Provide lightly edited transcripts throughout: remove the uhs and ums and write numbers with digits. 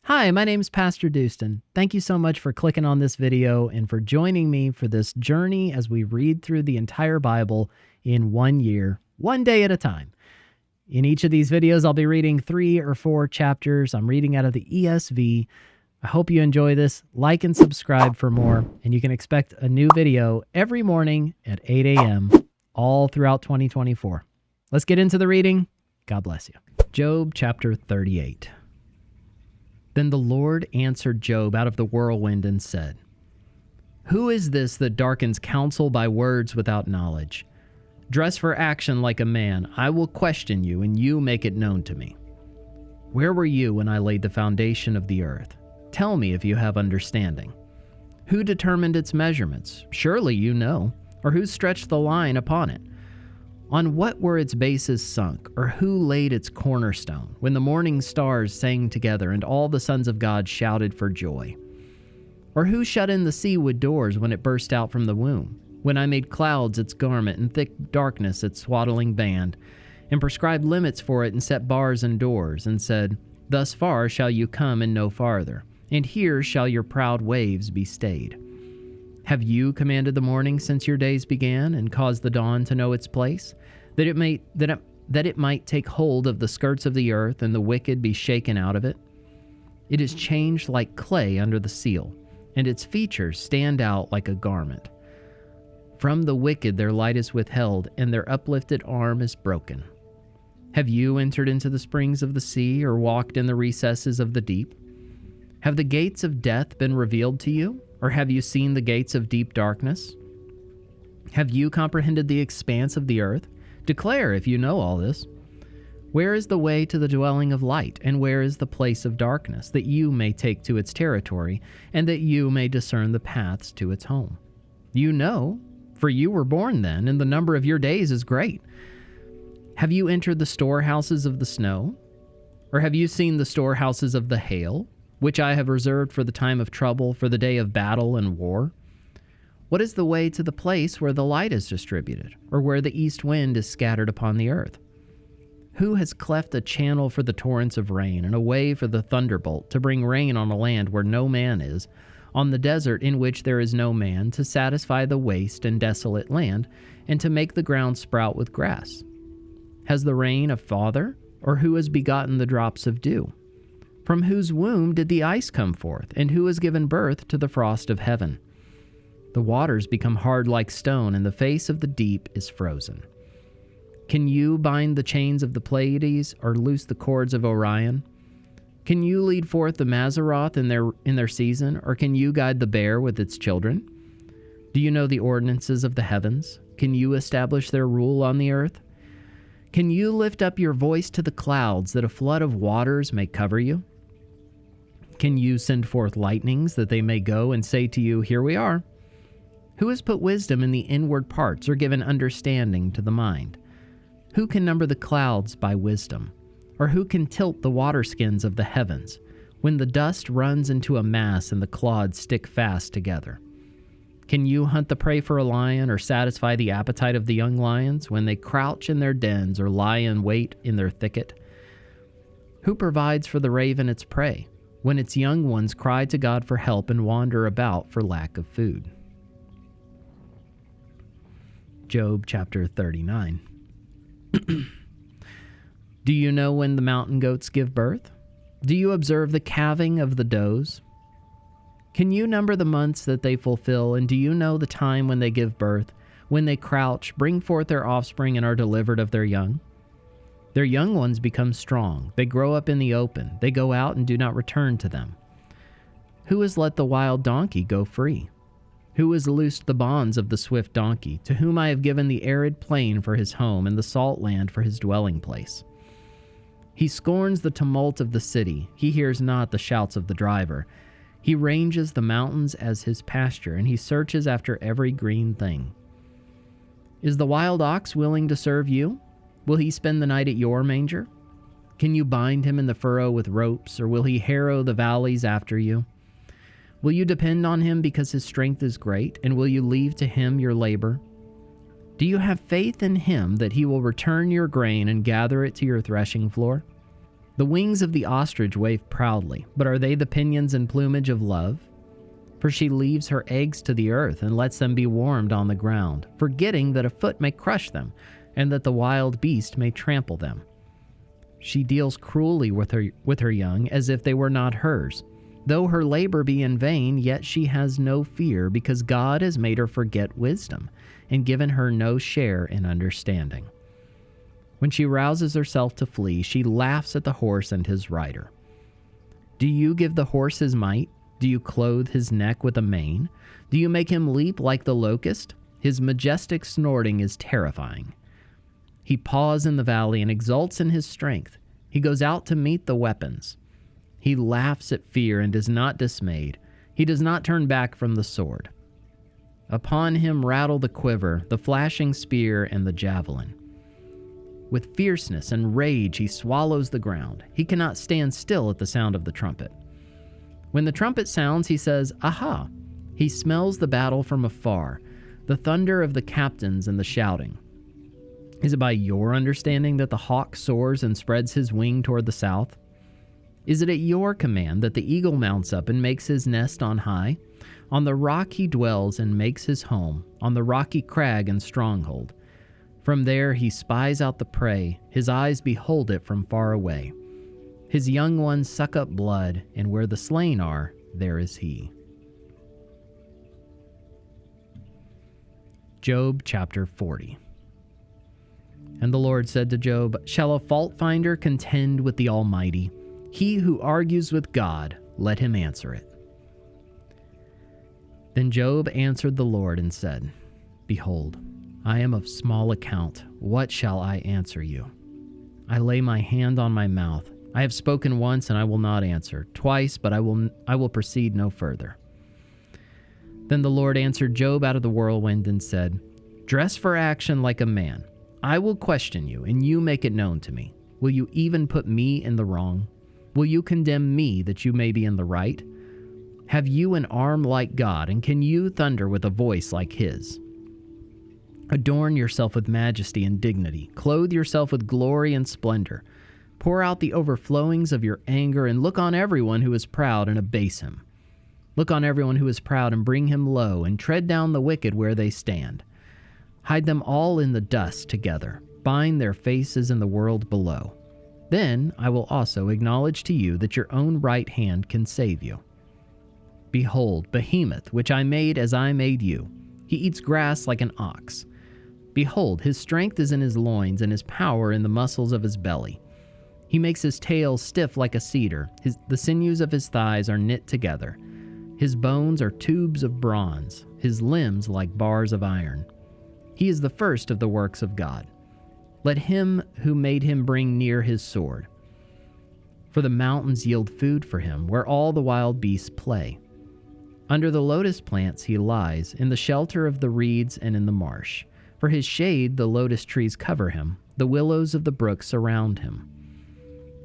Hi, my name is PastorDoostyn. Thank you so much for clicking on this video and for joining me for this journey as we read through the entire Bible in 1 year, one day at a time. In each of these videos, I'll be reading 3 or 4 chapters. I'm reading out of the ESV. I hope you enjoy this. Like and subscribe for more, and you can expect a new video every morning at 8 a.m. all throughout 2024. Let's get into the reading. God bless you. Job chapter 38. Then the Lord answered Job out of the whirlwind and said, "Who is this that darkens counsel by words without knowledge? Dress for action like a man. I will question you, and you make it known to me. Where were you when I laid the foundation of the earth? Tell me if you have understanding. Who determined its measurements? Surely you know. Or who stretched the line upon it? On what were its bases sunk, or who laid its cornerstone, when the morning stars sang together and all the sons of God shouted for joy? Or who shut in the sea with doors when it burst out from the womb, when I made clouds its garment and thick darkness its swaddling band, and prescribed limits for it and set bars and doors, and said, Thus far shall you come and no farther, and here shall your proud waves be stayed? Have you commanded the morning since your days began, and caused the dawn to know its place, that it might take hold of the skirts of the earth, and the wicked be shaken out of it? It is changed like clay under the seal, and its features stand out like a garment. From the wicked their light is withheld, and their uplifted arm is broken. Have you entered into the springs of the sea, or walked in the recesses of the deep? Have the gates of death been revealed to you? Or have you seen the gates of deep darkness? Have you comprehended the expanse of the earth? Declare if you know all this. Where is the way to the dwelling of light, and where is the place of darkness, that you may take to its territory, and that you may discern the paths to its home? You know, for you were born then, and the number of your days is great. Have you entered the storehouses of the snow? Or have you seen the storehouses of the hail, which I have reserved for the time of trouble, for the day of battle and war? What is the way to the place where the light is distributed, or where the east wind is scattered upon the earth? Who has cleft a channel for the torrents of rain, and a way for the thunderbolt, to bring rain on a land where no man is, on the desert in which there is no man, to satisfy the waste and desolate land, and to make the ground sprout with grass? Has the rain a father, or who has begotten the drops of dew? From whose womb did the ice come forth, and who has given birth to the frost of heaven? The waters become hard like stone, and the face of the deep is frozen. Can you bind the chains of the Pleiades, or loose the cords of Orion? Can you lead forth the Mazzaroth in their season, or can you guide the bear with its children? Do you know the ordinances of the heavens? Can you establish their rule on the earth? Can you lift up your voice to the clouds, that a flood of waters may cover you? Can you send forth lightnings, that they may go and say to you, Here we are? Who has put wisdom in the inward parts, or given understanding to the mind? Who can number the clouds by wisdom? Or who can tilt the waterskins of the heavens, when the dust runs into a mass and the clods stick fast together? Can you hunt the prey for a lion, or satisfy the appetite of the young lions, when they crouch in their dens, or lie in wait in their thicket? Who provides for the raven its prey, when its young ones cry to God for help and wander about for lack of food? Job chapter 39. Do you know when the mountain goats give birth? Do you observe the calving of the does? Can you number the months that they fulfill, and do you know the time when they give birth, when they crouch, bring forth their offspring, and are delivered of their young? Their young ones become strong. They grow up in the open. They go out and do not return to them. Who has let the wild donkey go free? Who has loosed the bonds of the swift donkey, to whom I have given the arid plain for his home, and the salt land for his dwelling place? He scorns the tumult of the city. He hears not the shouts of the driver. He ranges the mountains as his pasture, and he searches after every green thing. Is the wild ox willing to serve you? Will he spend the night at your manger? Can you bind him in the furrow with ropes, or will he harrow the valleys after you? Will you depend on him because his strength is great, and will you leave to him your labor? Do you have faith in him that he will return your grain and gather it to your threshing floor? The wings of the ostrich wave proudly, but are they the pinions and plumage of love? For she leaves her eggs to the earth and lets them be warmed on the ground, forgetting that a foot may crush them, and that the wild beast may trample them. She deals cruelly with her young, as if they were not hers. Though her labor be in vain, yet she has no fear, because God has made her forget wisdom, and given her no share in understanding. When she rouses herself to flee, she laughs at the horse and his rider. Do you give the horse his might? Do you clothe his neck with a mane? Do you make him leap like the locust? His majestic snorting is terrifying. He paws in the valley and exults in his strength. He goes out to meet the weapons. He laughs at fear and is not dismayed. He does not turn back from the sword. Upon him rattle the quiver, the flashing spear, and the javelin. With fierceness and rage he swallows the ground. He cannot stand still at the sound of the trumpet. When the trumpet sounds, he says, "Aha!" He smells the battle from afar, the thunder of the captains and the shouting. Is it by your understanding that the hawk soars and spreads his wing toward the south? Is it at your command that the eagle mounts up and makes his nest on high? On the rock he dwells and makes his home, on the rocky crag and stronghold. From there he spies out the prey, his eyes behold it from far away. His young ones suck up blood, and where the slain are, there is he. Job chapter 40. And the Lord said to Job, "Shall a fault finder contend with the Almighty? He who argues with God, let him answer it." Then Job answered the Lord and said, "Behold, I am of small account. What shall I answer you? I lay my hand on my mouth. I have spoken once, and I will not answer. Twice, but I will proceed no further." Then the Lord answered Job out of the whirlwind and said, "Dress for action like a man. I will question you, and you make it known to me. Will you even put me in the wrong? Will you condemn me that you may be in the right? Have you an arm like God, and can you thunder with a voice like his? Adorn yourself with majesty and dignity. Clothe yourself with glory and splendor. Pour out the overflowings of your anger, and look on everyone who is proud and abase him. Look on everyone who is proud and bring him low, and tread down the wicked where they stand. Hide them all in the dust together. Bind their faces in the world below. Then I will also acknowledge to you that your own right hand can save you. Behold, Behemoth, which I made as I made you. He eats grass like an ox. Behold, his strength is in his loins, and his power in the muscles of his belly. He makes his tail stiff like a cedar. The sinews of his thighs are knit together. His bones are tubes of bronze, his limbs like bars of iron. He is the first of the works of God. Let him who made him bring near his sword. For the mountains yield food for him, where all the wild beasts play. Under the lotus plants he lies, in the shelter of the reeds and in the marsh. For his shade the lotus trees cover him, the willows of the brook surround him.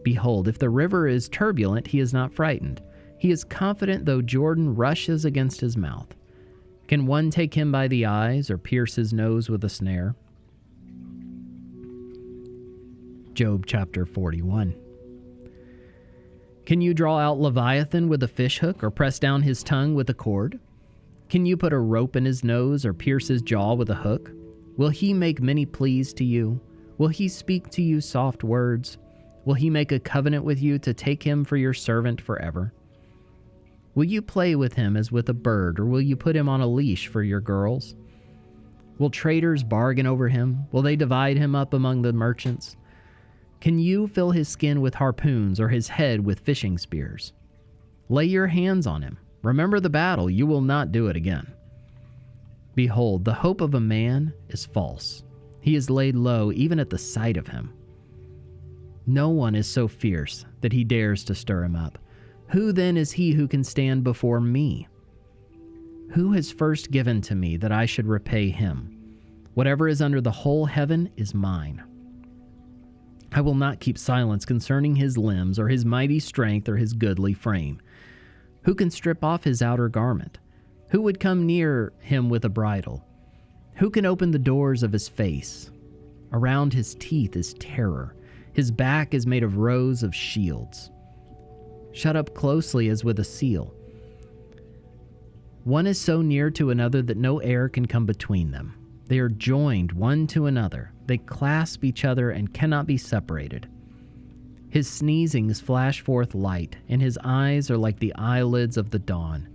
Behold, if the river is turbulent, he is not frightened. He is confident though Jordan rushes against his mouth. Can one take him by the eyes or pierce his nose with a snare? Job chapter 41. Can you draw out Leviathan with a fishhook or press down his tongue with a cord? Can you put a rope in his nose or pierce his jaw with a hook? Will he make many pleas to you? Will he speak to you soft words? Will he make a covenant with you to take him for your servant forever? Will you play with him as with a bird, or will you put him on a leash for your girls? Will traders bargain over him? Will they divide him up among the merchants? Can you fill his skin with harpoons, or his head with fishing spears? Lay your hands on him. Remember the battle. You will not do it again. Behold, the hope of a man is false. He is laid low even at the sight of him. No one is so fierce that he dares to stir him up. Who then is he who can stand before me? Who has first given to me that I should repay him? Whatever is under the whole heaven is mine. I will not keep silence concerning his limbs, or his mighty strength, or his goodly frame. Who can strip off his outer garment? Who would come near him with a bridle? Who can open the doors of his face? Around his teeth is terror. His back is made of rows of shields, shut up closely as with a seal. One is so near to another that no air can come between them. They are joined one to another. They clasp each other and cannot be separated. His sneezings flash forth light, and his eyes are like the eyelids of the dawn.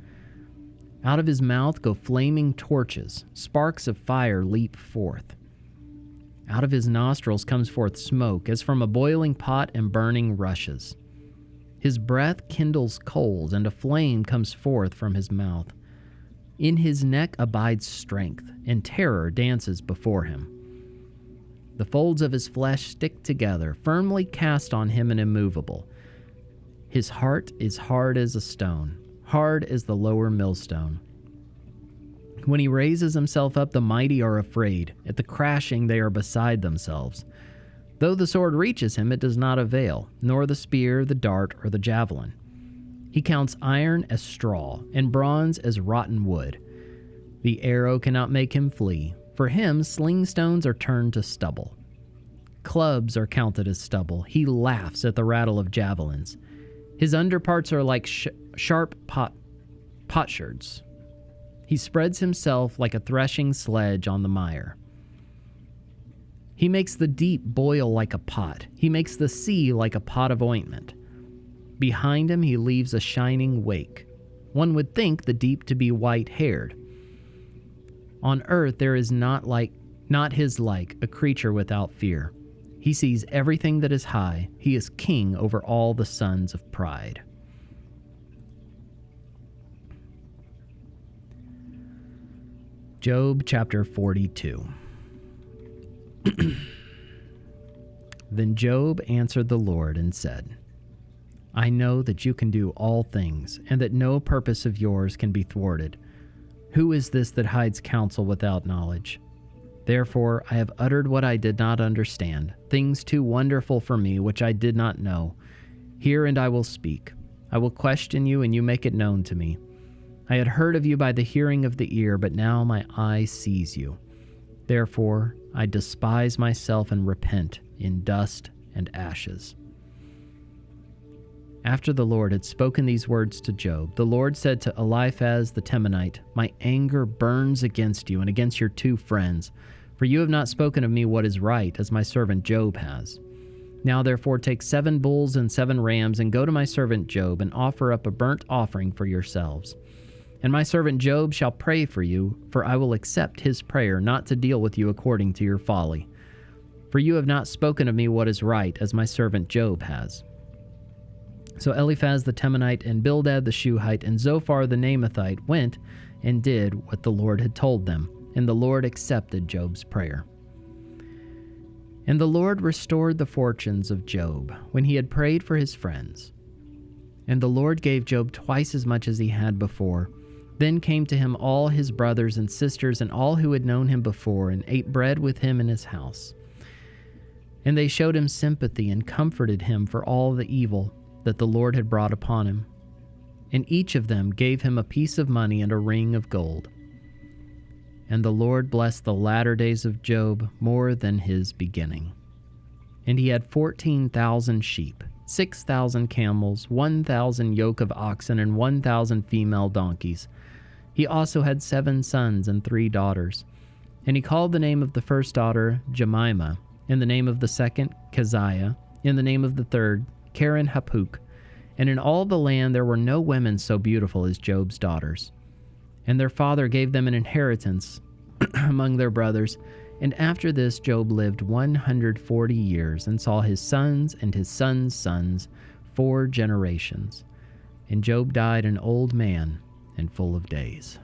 Out of his mouth go flaming torches. Sparks of fire leap forth. Out of his nostrils comes forth smoke, as from a boiling pot and burning rushes. His breath kindles coals, and a flame comes forth from his mouth. In his neck abides strength, and terror dances before him. The folds of his flesh stick together, firmly cast on him and immovable. His heart is hard as a stone, hard as the lower millstone. When he raises himself up, the mighty are afraid. At the crashing, they are beside themselves. Though the sword reaches him, it does not avail, nor the spear, the dart, or the javelin. He counts iron as straw, and bronze as rotten wood. The arrow cannot make him flee. For him, sling stones are turned to stubble. Clubs are counted as stubble. He laughs at the rattle of javelins. His underparts are like sharp potsherds. He spreads himself like a threshing sledge on the mire. He makes the deep boil like a pot. He makes the sea like a pot of ointment. Behind him he leaves a shining wake. One would think the deep to be white-haired. On earth there is not his like, a creature without fear. He sees everything that is high. He is king over all the sons of pride. Job chapter 42. Then Job answered the Lord and said, I know that you can do all things, and that no purpose of yours can be thwarted. Who is this that hides counsel without knowledge? Therefore I have uttered what I did not understand, things too wonderful for me which I did not know. Hear, and I will speak. I will question you, and you make it known to me. I had heard of you by the hearing of the ear, but now my eye sees you. Therefore I despise myself and repent in dust and ashes. After the Lord had spoken these words to Job, the Lord said to Eliphaz the Temanite, My anger burns against you and against your two friends, for you have not spoken of me what is right, as my servant Job has. Now therefore take 7 bulls and 7 rams, and go to my servant Job, and offer up a burnt offering for yourselves. And my servant Job shall pray for you, for I will accept his prayer, not to deal with you according to your folly. For you have not spoken of me what is right, as my servant Job has. So Eliphaz the Temanite, and Bildad the Shuhite, and Zophar the Naamathite went and did what the Lord had told them, and the Lord accepted Job's prayer. And the Lord restored the fortunes of Job when he had prayed for his friends. And the Lord gave Job twice as much as he had before. Then came to him all his brothers and sisters and all who had known him before, and ate bread with him in his house. And they showed him sympathy and comforted him for all the evil that the Lord had brought upon him. And each of them gave him a piece of money and a ring of gold. And the Lord blessed the latter days of Job more than his beginning. And he had 14,000 sheep, 6,000 camels, 1,000 yoke of oxen, and 1,000 female donkeys. He also had 7 sons and 3 daughters. And he called the name of the first daughter Jemimah, and the name of the second Keziah, and the name of the third Karen Hapuk. And in all the land there were no women so beautiful as Job's daughters. And their father gave them an inheritance among their brothers. And after this Job lived 140 years, and saw his sons and his sons' sons 4 generations. And Job died an old man and full of days.